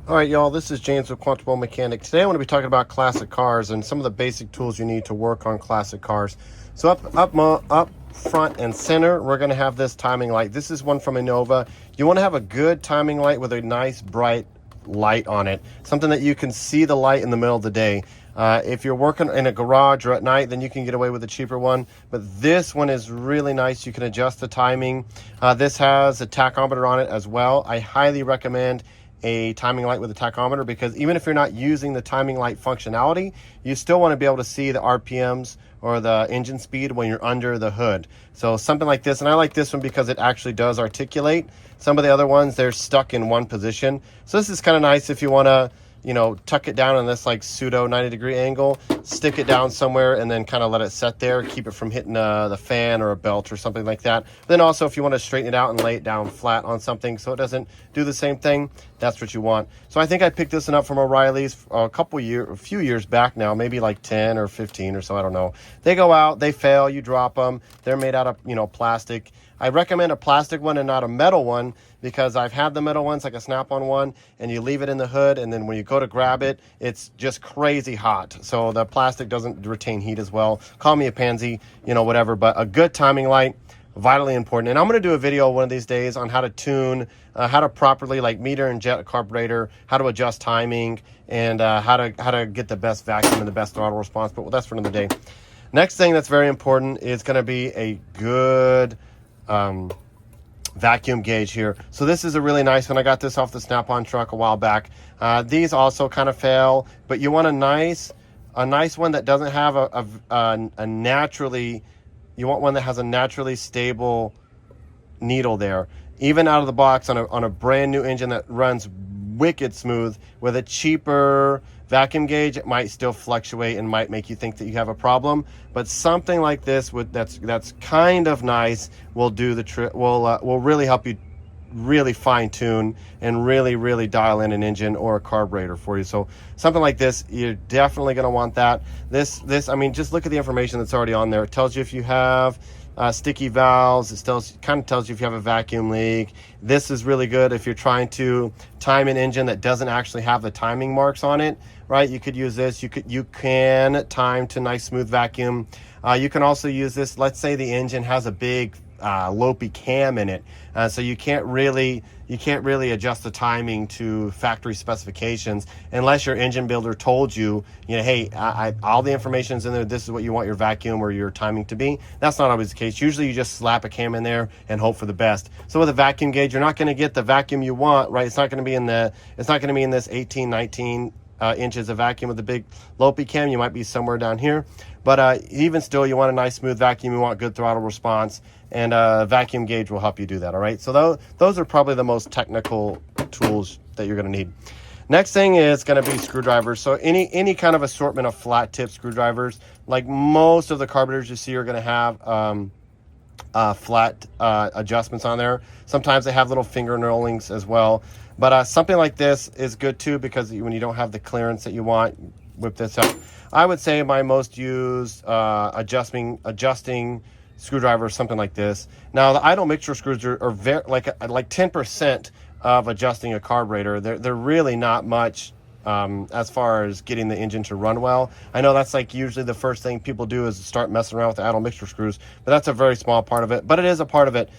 All right, y'all, this is James with Quantable Mechanic. Today I want to be talking about classic cars and some of the basic tools you need to work on classic cars. So up front and center, we're going to have this timing light. This is one from Innova. You want to have a good timing light with a nice bright light on it, something that you can see the light in the middle of the day. If you're working in a garage or at night, then you can get away with a cheaper one. But this one is really nice. You can adjust the timing. This has a tachometer on it as well. I highly recommend a timing light with a tachometer, because even if you're not using the timing light functionality, you still want to be able to see the RPMs or the engine speed when you're under the hood. So something like this, and I like this one because it actually does articulate. Some of the other ones, they're stuck in one position. So this is kind of nice if you want to, you know, tuck it down on this like pseudo 90-degree angle, stick it down somewhere and then kind of let it set there, keep it from hitting the fan or a belt or something like that. Then also if you want to straighten it out and lay it down flat on something so it doesn't do the same thing, that's what you want. So I think I picked this one up from O'Reilly's a few years back now, maybe like 10 or 15 or so, I don't know. They go out, they fail, you drop them. They're made out of, you know, plastic. I recommend a plastic one and not a metal one, because I've had the metal ones, like a snap-on one, and you leave it in the hood, and then when you go to grab it, it's just crazy hot. So the plastic doesn't retain heat as well. Call me a pansy, you know, whatever, but a good timing light, vitally important. And I'm going to do a video one of these days on how to tune, how to properly like meter and jet a carburetor, how to adjust timing, and how to get the best vacuum and the best throttle response, but that's for another day. Next thing that's very important is going to be a good vacuum gauge here. So this is a really nice one. I got this off the Snap-on truck a while back. These also kind of fail, but you want a nice one that doesn't have a naturally, you want one that has a naturally stable needle there. Even out of the box on a brand new engine that runs wicked smooth, with a cheaper vacuum gauge, it might still fluctuate and might make you think that you have a problem. But something like this that's kind of nice will do the trick. Will really help you really fine tune and really dial in an engine or a carburetor for you. So something like this, you're definitely going to want that. This I mean, just look at the information that's already on there. It tells you if you have sticky valves. It kind of tells you if you have a vacuum leak. This is really good if you're trying to time an engine that doesn't actually have the timing marks on it, right? You could use this. You can time to nice smooth vacuum. You can also use this. Let's say the engine has a big lopey cam in it, so you can't really adjust the timing to factory specifications unless your engine builder told you, hey, all the information's in there, this is what you want your vacuum or your timing to be. That's not always the case. Usually you just slap a cam in there and hope for the best. So with a vacuum gauge, you're not going to get the vacuum you want, right? It's not going to be in this 18, 19 inches of vacuum with a big lopey cam. You might be somewhere down here, but even still, you want a nice smooth vacuum. You want good throttle response, and a vacuum gauge will help you do that. All right, so those are probably the most technical tools that you're going to need. Next thing is going to be screwdrivers. So any kind of assortment of flat tip screwdrivers, like most of the carburetors you see are going to have flat adjustments on there. Sometimes they have little finger knurlings as well, but something like this is good too, because when you don't have the clearance that you want, whip this up. I would say my most used adjusting screwdriver is something like this. Now the idle mixture screws are very like 10% of adjusting a carburetor. They're really not much as far as getting the engine to run well. I know that's like usually the first thing people do is start messing around with the idle mixture screws, but that's a very small part of it, but it is a part of it.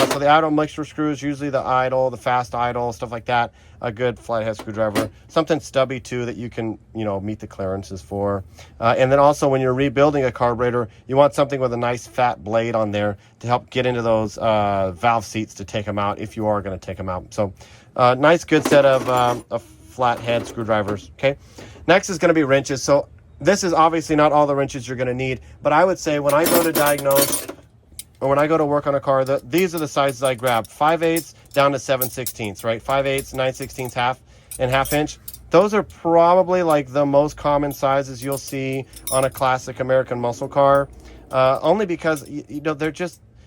So the idle mixture screws, usually the fast idle, stuff like that, a good flathead screwdriver. Something stubby too that you can, meet the clearances for. And then also when you're rebuilding a carburetor, you want something with a nice fat blade on there to help get into those valve seats to take them out if you are going to take them out. So nice good set of flathead screwdrivers. Okay, next is going to be wrenches. So this is obviously not all the wrenches you're going to need, but I would say when I go to diagnose or when I go to work on a car, these are the sizes I grab: 5/8 down to 7/16, right? 5/8, 9/16, half inch. Those are probably like the most common sizes you'll see on a classic American muscle car, only because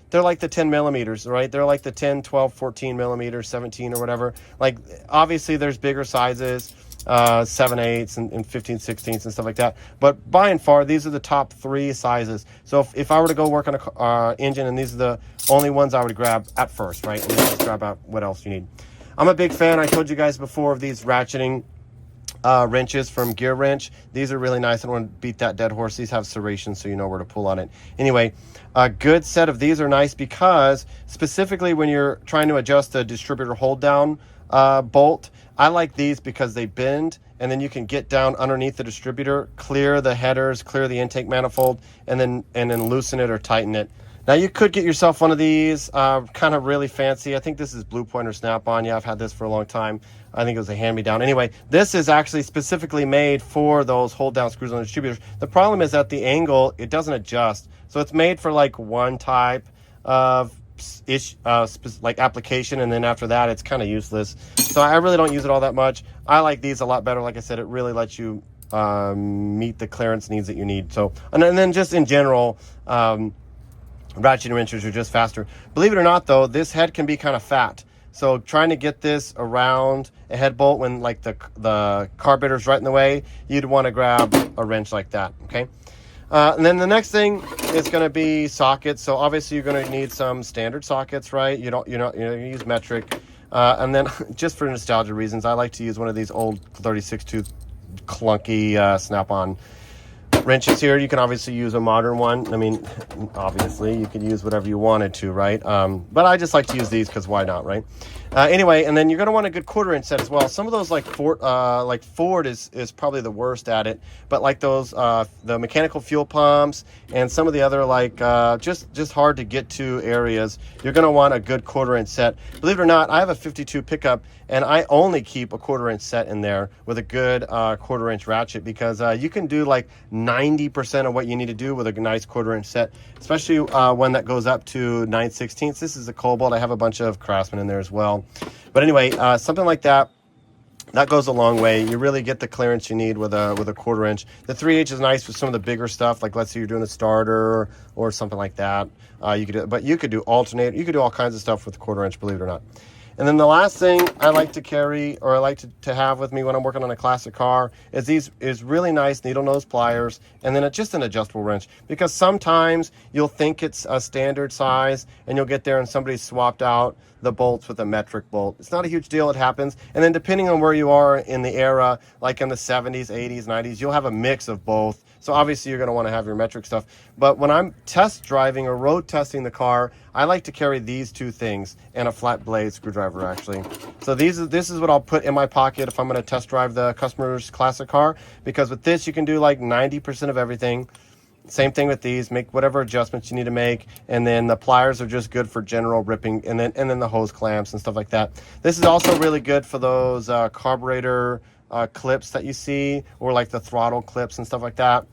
they're like the 10 millimeters, right? They're like the 10, 12, 14 millimeters, 17 or whatever. Like, obviously there's bigger sizes, 7/8 and 15/16 and stuff like that. But by and far, these are the top 3 sizes. So if I were to go work on a engine and these are the only ones I would grab at first, right? And then just grab out what else you need. I'm a big fan, I told you guys before, of these ratcheting wrenches from Gear Wrench. These are really nice. I don't want to beat that dead horse. These have serrations, so you know where to pull on it. Anyway, a good set of these are nice because specifically when you're trying to adjust the distributor hold down bolt, I like these because they bend, and then you can get down underneath the distributor, clear the headers, clear the intake manifold, and then loosen it or tighten it. Now you could get yourself one of these, kind of really fancy. I think this is Blue Point or Snap-on. Yeah, I've had this for a long time. I think it was a hand-me-down. Anyway, this is actually specifically made for those hold-down screws on the distributors. The problem is at the angle, it doesn't adjust. So it's made for like one type of like application, and then after that, it's kind of useless. So I really don't use it all that much. I like these a lot better. Like I said, it really lets you meet the clearance needs that you need. So, and then just in general, ratcheting wrenches are just faster. Believe it or not, though, this head can be kind of fat. So trying to get this around a head bolt when like the carburetor's right in the way, you'd want to grab a wrench like that, okay? And then the next thing is going to be sockets. So obviously you're going to need some standard sockets, right? You use metric. And then just for nostalgia reasons, I like to use one of these old 36 tooth clunky Snap-on wrenches here. You can obviously use a modern one. I mean, obviously you could use whatever you wanted to, right? But I just like to use these because why not, right? Anyway, and then you're going to want a good 1/4 inch set as well. Some of those like Ford is probably the worst at it, but like those the mechanical fuel pumps and some of the other like just hard to get to areas, you're going to want a good 1/4 inch set. Believe it or not, I have a 52 pickup, and I only keep a 1/4 inch set in there with a good 1/4 inch ratchet, because you can do like 90% of what you need to do with a nice 1/4 inch set, especially one that goes up to 9/16. This is a Cobalt. I have a bunch of Craftsman in there as well. But anyway, something like that goes a long way. You really get the clearance you need with a 1/4 inch. The 3/8 is nice for some of the bigger stuff, like let's say you're doing a starter or something like that. You could do alternator. You could do all kinds of stuff with a 1/4 inch, believe it or not. And then the last thing I like to carry, or I like to have with me when I'm working on a classic car, is really nice needle nose pliers, and then just an adjustable wrench. Because sometimes you'll think it's a standard size, and you'll get there and somebody's swapped out the bolts with a metric bolt. It's not a huge deal, it happens. And then depending on where you are in the era, like in the 70s, 80s, 90s, you'll have a mix of both. So obviously you're going to want to have your metric stuff. But when I'm test driving or road testing the car, I like to carry these two things and a flat blade screwdriver, actually. So this is what I'll put in my pocket if I'm going to test drive the customer's classic car, because with this you can do like 90% of everything. Same thing with these, make whatever adjustments you need to make, and then the pliers are just good for general ripping, and then the hose clamps and stuff like that. This is also really good for those carburetor clips that you see, or like the throttle clips and stuff like that.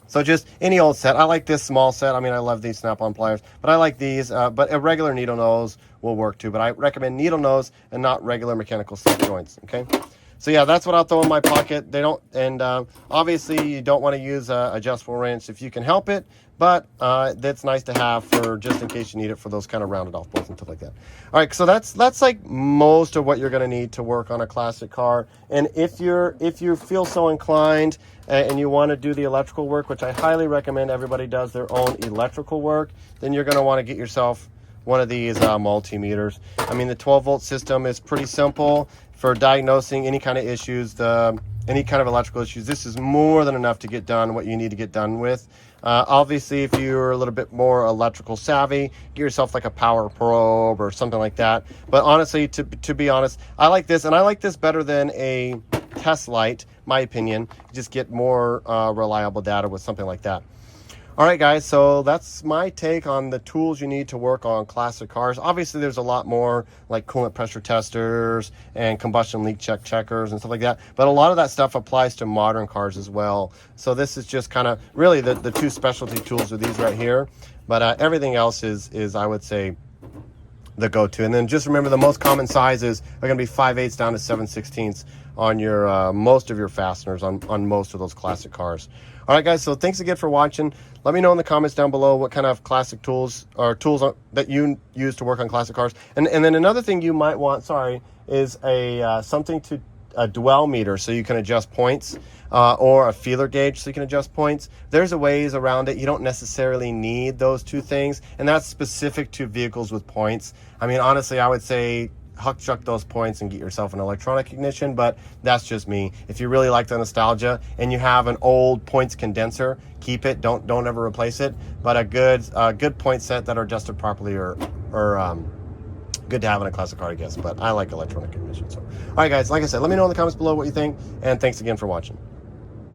So just any old set. I like this small set. I mean, I love these Snap-on pliers, but I like these. But a regular needle nose will work too. But I recommend needle nose and not regular mechanical slip joints. Okay. So yeah, that's what I'll throw in my pocket. They don't, and obviously you don't want to use a adjustable wrench if you can help it, but that's nice to have for just in case you need it for those kind of rounded off bolts and stuff like that. All right, so that's like most of what you're going to need to work on a classic car. And if you feel so inclined and you want to do the electrical work, which I highly recommend everybody does their own electrical work, then you're going to want to get yourself one of these multimeters. I mean, the 12-volt system is pretty simple for diagnosing any kind of issues, any kind of electrical issues. This is more than enough to get done what you need to get done with. Obviously, if you're a little bit more electrical savvy, get yourself like a power probe or something like that. But honestly, to be honest, I like this, and I like this better than a test light, my opinion. You just get more reliable data with something like that. All right, guys, so that's my take on the tools you need to work on classic cars. Obviously, there's a lot more like coolant pressure testers and combustion leak checkers and stuff like that. But a lot of that stuff applies to modern cars as well. So this is just kind of really the two specialty tools are these right here. But everything else is I would say, the go-to. And then just remember, the most common sizes are going to be 5/8 down to 7/16 on your most of your fasteners on most of those classic cars. All right, guys, so thanks again for watching. Let me know in the comments down below what kind of classic tools or tools that you use to work on classic cars. And then another thing you might want, is a dwell meter, so you can adjust points, or a feeler gauge so you can adjust points. There's a ways around it. You don't necessarily need those two things, and that's specific to vehicles with points. I mean, honestly, I would say huck chuck those points and get yourself an electronic ignition. But that's just me. If you really like the nostalgia and you have an old points condenser, keep it. Don't ever replace it. But a good point set that are adjusted properly or good to have in a classic car, I guess. But I like electronic ignition. So, all right, guys, like I said, let me know in the comments below what you think, and thanks again for watching.